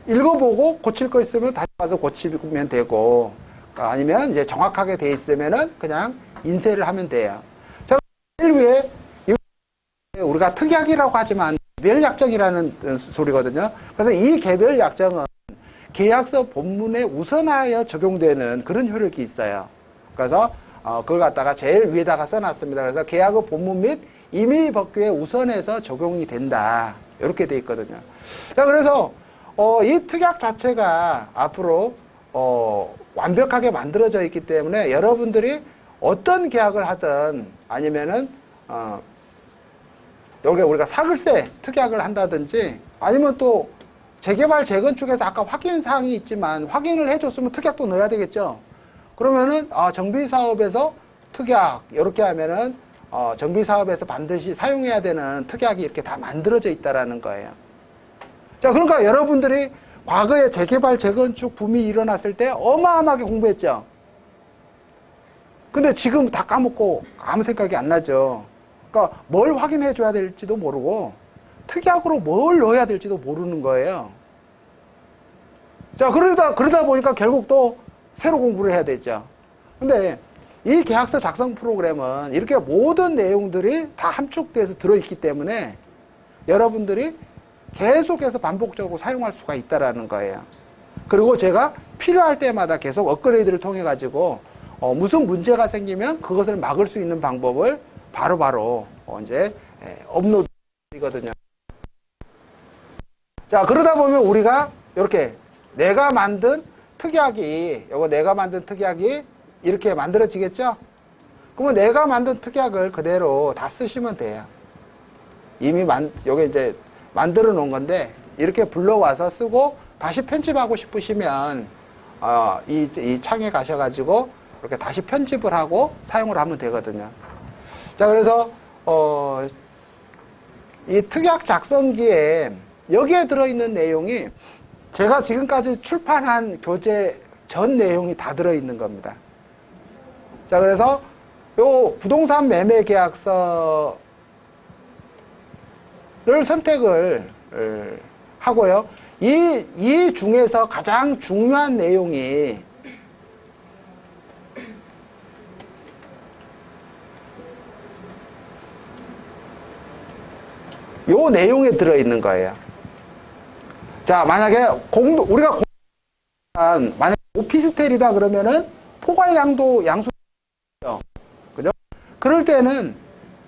읽어보고 고칠 거 있으면 다시 와서 고치면 되고, 아니면 이제 정확하게 돼 있으면은 그냥 인쇄를 하면 돼요. 자, 제일 위에 우리가 특약이라고 하지만 개별 약정이라는 소리거든요. 그래서 이 개별 약정은 계약서 본문에 우선하여 적용되는 그런 효력이 있어요. 그래서 그걸 갖다가 제일 위에다가 써놨습니다. 그래서 계약의 본문 및 임의 법규에 우선해서 적용이 된다. 이렇게 돼 있거든요. 자, 그래서 이 특약 자체가 앞으로 완벽하게 만들어져 있기 때문에 여러분들이 어떤 계약을 하든 아니면은 여기 우리가 사글세 특약을 한다든지 아니면 또 재개발 재건축에서 아까 확인 사항이 있지만 확인을 해줬으면 특약도 넣어야 되겠죠. 그러면은 정비사업에서 특약 이렇게 하면은 정비사업에서 반드시 사용해야 되는 특약이 이렇게 다 만들어져 있다라는 거예요. 자, 그러니까 여러분들이 과거에 재개발 재건축 붐이 일어났을 때 어마어마하게 공부했죠. 근데 지금 다 까먹고 아무 생각이 안 나죠. 그러니까 뭘 확인해 줘야 될지도 모르고 특약으로 뭘 넣어야 될지도 모르는 거예요. 자, 그러다 보니까 결국 또 새로 공부를 해야 되죠. 근데 이 계약서 작성 프로그램은 이렇게 모든 내용들이 다 함축돼서 들어있기 때문에 여러분들이 계속해서 반복적으로 사용할 수가 있다라는 거예요. 그리고 제가 필요할 때마다 계속 업그레이드를 통해 가지고 무슨 문제가 생기면 그것을 막을 수 있는 방법을 바로바로 이제 업로드 드리거든요. 자, 그러다 보면 우리가 이렇게 내가 만든 특약이 이렇게 만들어지겠죠? 그러면 내가 만든 특약을 그대로 다 쓰시면 돼요. 이미 여기 이제 만들어 놓은 건데 이렇게 불러와서 쓰고 다시 편집하고 싶으시면 이 창에 가셔가지고 이렇게 다시 편집을 하고 사용을 하면 되거든요. 자, 그래서 이 특약 작성기에 여기에 들어있는 내용이 제가 지금까지 출판한 교재 전 내용이 다 들어있는 겁니다. 자, 그래서 요 부동산 매매 계약서를 선택을 하고요. 이 중에서 가장 중요한 내용이 요 내용에 들어있는 거예요. 자, 만약에 우리가 만약에 오피스텔이다 그러면은 포괄 양도 양수, 그죠? 그럴 때는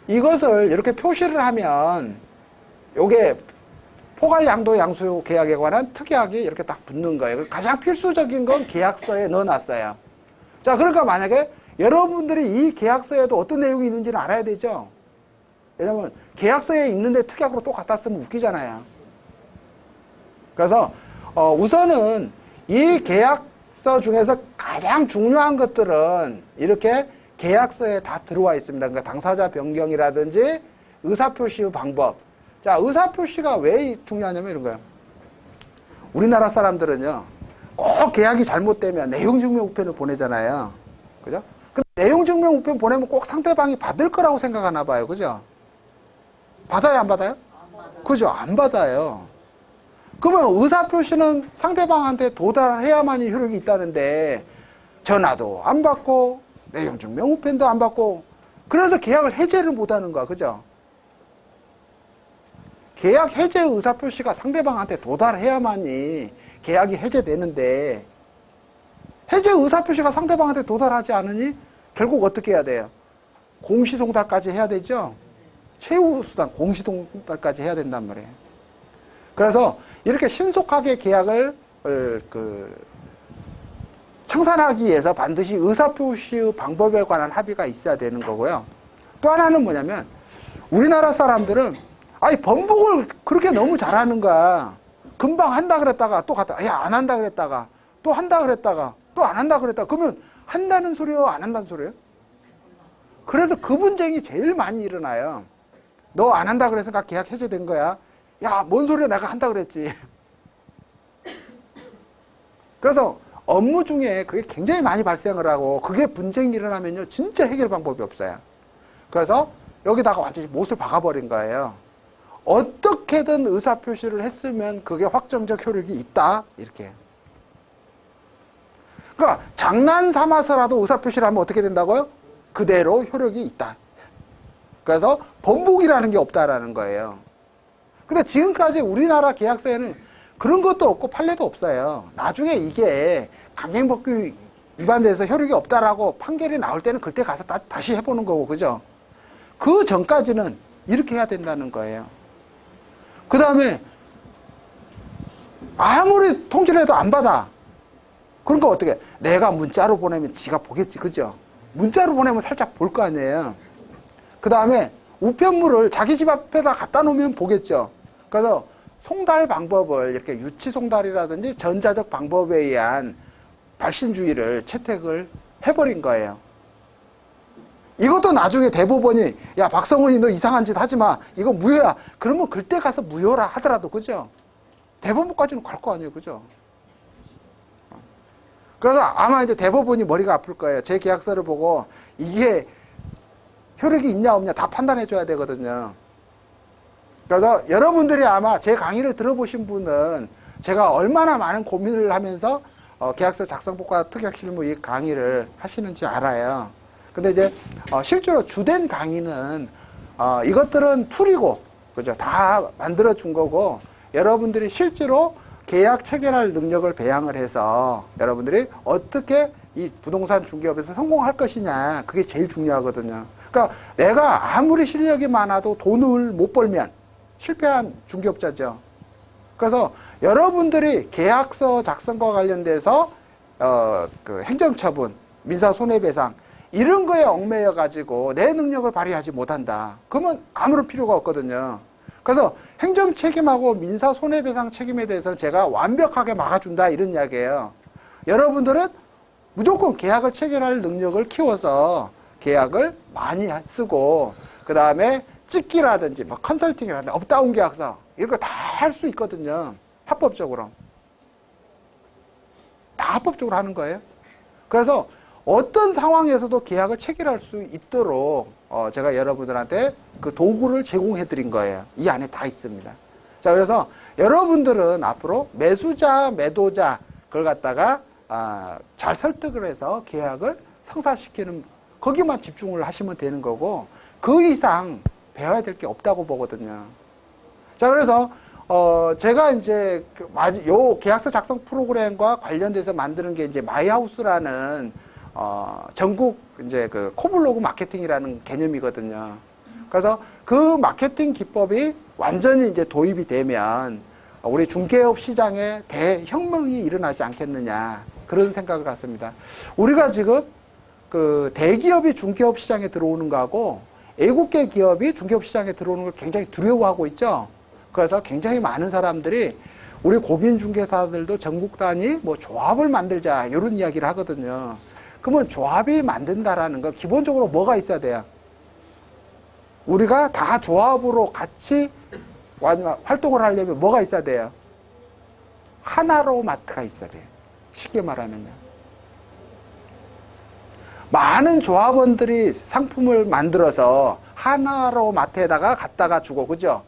이것을 이렇게 표시를 하면 요게 포괄 양도 양수 계약에 관한 특약이 이렇게 딱 붙는 거예요. 가장 필수적인 건 계약서에 넣어놨어요. 자, 그러니까 만약에 여러분들이 이 계약서에도 어떤 내용이 있는지는 알아야 되죠? 왜냐면 계약서에 있는데 특약으로 또 갖다 쓰면 웃기잖아요. 그래서 우선은 이 계약서 중에서 가장 중요한 것들은 이렇게 계약서에 다 들어와 있습니다. 그러니까 당사자 변경이라든지 의사표시 방법. 자, 의사표시가 왜 중요하냐면 이런 거예요. 우리나라 사람들은요, 꼭 계약이 잘못되면 내용증명 우편을 보내잖아요. 그죠? 근데 내용증명 우편 보내면 꼭 상대방이 받을 거라고 생각하나 봐요. 그죠? 받아요, 안 받아요? 안 받아요. 그죠? 안 받아요. 그러면 의사표시는 상대방한테 도달해야만이 효력이 있다는데 전화도 안 받고 내용증명 우편도 안 받고 그래서 계약을 해제를 못하는 거야. 그죠? 계약 해제 의사표시가 상대방한테 도달해야만이 계약이 해제되는데 해제 의사표시가 상대방한테 도달하지 않으니 결국 어떻게 해야 돼요? 공시송달까지 해야 되죠? 최우수단 공시송달까지 해야 된단 말이에요. 그래서 이렇게 신속하게 계약을 청산하기 위해서 반드시 의사표시의 방법에 관한 합의가 있어야 되는 거고요. 또 하나는 뭐냐면 우리나라 사람들은 번복을 그렇게 너무 잘하는 거야. 금방 한다 그랬다가 또 갔다 안 한다 그랬다가 또 한다 그랬다가 또 안 한다 그랬다가 그러면 한다는 소리요 안 한다는 소리요? 그래서 그 분쟁이 제일 많이 일어나요. 너 안 한다 그랬으니까 계약 해제된 거야. 야, 뭔 소리야, 내가 한다 그랬지. 그래서 업무 중에 그게 굉장히 많이 발생을 하고 그게 분쟁이 일어나면요 진짜 해결 방법이 없어요. 그래서 여기다가 완전히 못을 박아버린 거예요. 어떻게든 의사표시를 했으면 그게 확정적 효력이 있다 이렇게. 그러니까 장난 삼아서라도 의사표시를 하면 어떻게 된다고요? 그대로 효력이 있다. 그래서 번복이라는 게 없다라는 거예요. 근데 지금까지 우리나라 계약서에는 그런 것도 없고 판례도 없어요. 나중에 이게 강행법규 위반돼서 효력이 없다라고 판결이 나올 때는 그때 가서 다시 해보는 거고, 그죠? 그 전까지는 이렇게 해야 된다는 거예요. 그 다음에 아무리 통지를 해도 안 받아. 그러니까 어떻게? 내가 문자로 보내면 지가 보겠지, 그죠? 문자로 보내면 살짝 볼 거 아니에요. 그 다음에 우편물을 자기 집 앞에다 갖다 놓으면 보겠죠. 그래서 송달 방법을 이렇게 유치 송달이라든지 전자적 방법에 의한 발신주의를 채택을 해버린 거예요. 이것도 나중에 대법원이 야 박성훈이 너 이상한 짓 하지 마. 이거 무효야. 그러면 그때 가서 무효라 하더라도 그죠? 대법원까지는 갈 거 아니에요. 그죠? 그래서 아마 이제 대법원이 머리가 아플 거예요. 제 계약서를 보고 이게 효력이 있냐 없냐 다 판단해 줘야 되거든요. 그래서 여러분들이 아마 제 강의를 들어보신 분은 제가 얼마나 많은 고민을 하면서 계약서 작성법과 특약실무 이 강의를 하시는지 알아요. 근데 이제 실제로 주된 강의는 이것들은 툴이고 그죠? 다 만들어 준 거고 여러분들이 실제로 계약 체결할 능력을 배양을 해서 여러분들이 어떻게 이 부동산 중개업에서 성공할 것이냐 그게 제일 중요하거든요. 그러니까 내가 아무리 실력이 많아도 돈을 못 벌면 실패한 중개업자죠. 그래서 여러분들이 계약서 작성과 관련돼서 그 행정처분, 민사손해배상 이런 거에 얽매여 가지고 내 능력을 발휘하지 못한다. 그러면 아무런 필요가 없거든요. 그래서 행정책임하고 민사손해배상 책임에 대해서는 제가 완벽하게 막아준다 이런 이야기예요. 여러분들은 무조건 계약을 체결할 능력을 키워서 계약을 많이 쓰고 그 다음에 찍기라든지 뭐 컨설팅이라든지 업다운 계약서 이런 거 다 할 수 있거든요. 합법적으로. 다 합법적으로 하는 거예요. 그래서 어떤 상황에서도 계약을 체결할 수 있도록 제가 여러분들한테 그 도구를 제공해 드린 거예요. 이 안에 다 있습니다. 자, 그래서 여러분들은 앞으로 매수자, 매도자 그걸 갖다가 잘 설득을 해서 계약을 성사시키는 거기만 집중을 하시면 되는 거고 그 이상 배워야 될 게 없다고 보거든요. 자, 그래서 제가 이제 요 계약서 작성 프로그램과 관련돼서 만드는 게 이제 마이하우스라는 전국 이제 그 코블로그 마케팅이라는 개념이거든요. 그래서 그 마케팅 기법이 완전히 이제 도입이 되면 우리 중개업 시장에 대혁명이 일어나지 않겠느냐 그런 생각을 갖습니다. 우리가 지금 그 대기업이 중개업 시장에 들어오는 거하고 애국계 기업이 중개업 시장에 들어오는 걸 굉장히 두려워하고 있죠. 그래서 굉장히 많은 사람들이 우리 공인중개사들도 전국 단위 뭐 조합을 만들자 이런 이야기를 하거든요. 그러면 조합이 만든다라는 건 기본적으로 뭐가 있어야 돼요? 우리가 다 조합으로 같이 활동을 하려면 뭐가 있어야 돼요? 하나로 마트가 있어야 돼요. 쉽게 말하면요. 많은 조합원들이 상품을 만들어서 하나로 마트에다가 갖다가 주고 그죠?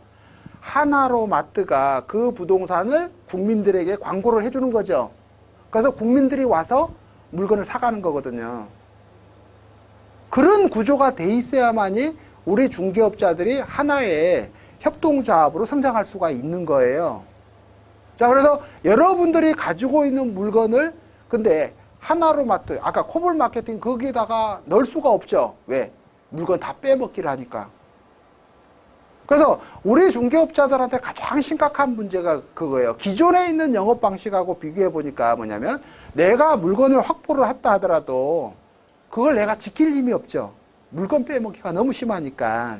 하나로 마트가 그 부동산을 국민들에게 광고를 해주는 거죠. 그래서 국민들이 와서 물건을 사가는 거거든요. 그런 구조가 돼 있어야만이 우리 중개업자들이 하나의 협동조합으로 성장할 수가 있는 거예요. 자, 그래서 여러분들이 가지고 있는 물건을 근데 하나로 마트, 아까 코블 마케팅 거기에다가 넣을 수가 없죠. 왜? 물건 다 빼먹기를 하니까. 그래서 우리 중개업자들한테 가장 심각한 문제가 그거예요. 기존에 있는 영업 방식하고 비교해 보니까 뭐냐면 내가 물건을 확보를 했다 하더라도 그걸 내가 지킬 힘이 없죠. 물건 빼먹기가 너무 심하니까.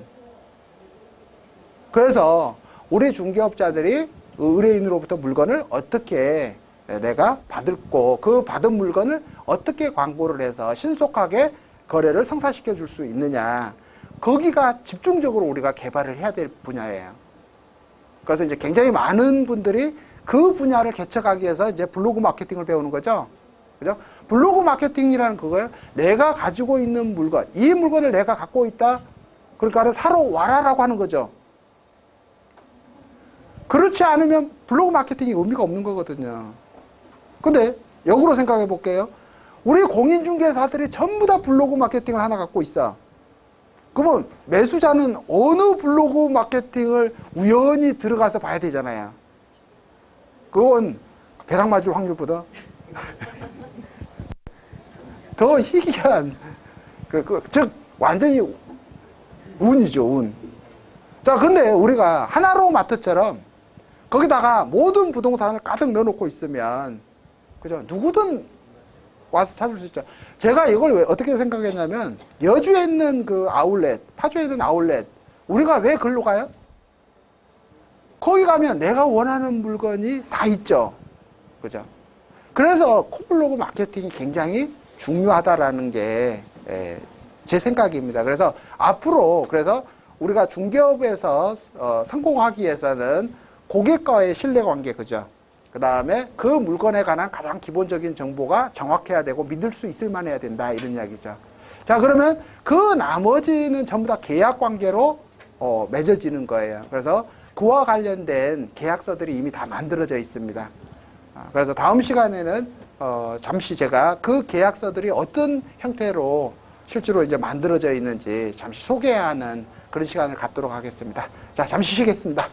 그래서 우리 중개업자들이 의뢰인으로부터 물건을 어떻게 내가 받고 그 받은 물건을 어떻게 광고를 해서 신속하게 거래를 성사시켜 줄 수 있느냐. 거기가 집중적으로 우리가 개발을 해야 될 분야예요. 그래서 이제 굉장히 많은 분들이 그 분야를 개척하기 위해서 이제 블로그 마케팅을 배우는 거죠. 그죠? 블로그 마케팅이라는 그거예요. 내가 가지고 있는 물건, 이 물건을 내가 갖고 있다. 그러니까 사러 와라라고 하는 거죠. 그렇지 않으면 블로그 마케팅이 의미가 없는 거거든요. 근데 역으로 생각해 볼게요. 우리 공인중개사들이 전부 다 블로그 마케팅을 하나 갖고 있어. 그러면 매수자는 어느 블로그 마케팅을 우연히 들어가서 봐야 되잖아요. 그건 벼락 맞을 확률보다 더 희귀한 즉 완전히 운이죠, 운. 자, 근데 우리가 하나로 마트처럼 거기다가 모든 부동산을 가득 넣어놓고 있으면 그죠? 누구든 와서 찾을 수 있죠. 제가 이걸 왜 어떻게 생각했냐면 여주에 있는 그 아울렛, 파주에 있는 아울렛 우리가 왜 글로 가요? 거기 가면 내가 원하는 물건이 다 있죠. 그죠? 그래서 콤블로그 마케팅이 굉장히 중요하다라는 게 제 생각입니다. 그래서 앞으로 그래서 우리가 중개업에서 성공하기 위해서는 고객과의 신뢰관계, 그죠? 그 다음에 그 물건에 관한 가장 기본적인 정보가 정확해야 되고 믿을 수 있을 만해야 된다, 이런 이야기죠. 자, 그러면 그 나머지는 전부 다 계약 관계로 맺어지는 거예요. 그래서 그와 관련된 계약서들이 이미 다 만들어져 있습니다. 그래서 다음 시간에는 잠시 제가 그 계약서들이 어떤 형태로 실제로 이제 만들어져 있는지 잠시 소개하는 그런 시간을 갖도록 하겠습니다. 자, 잠시 쉬겠습니다.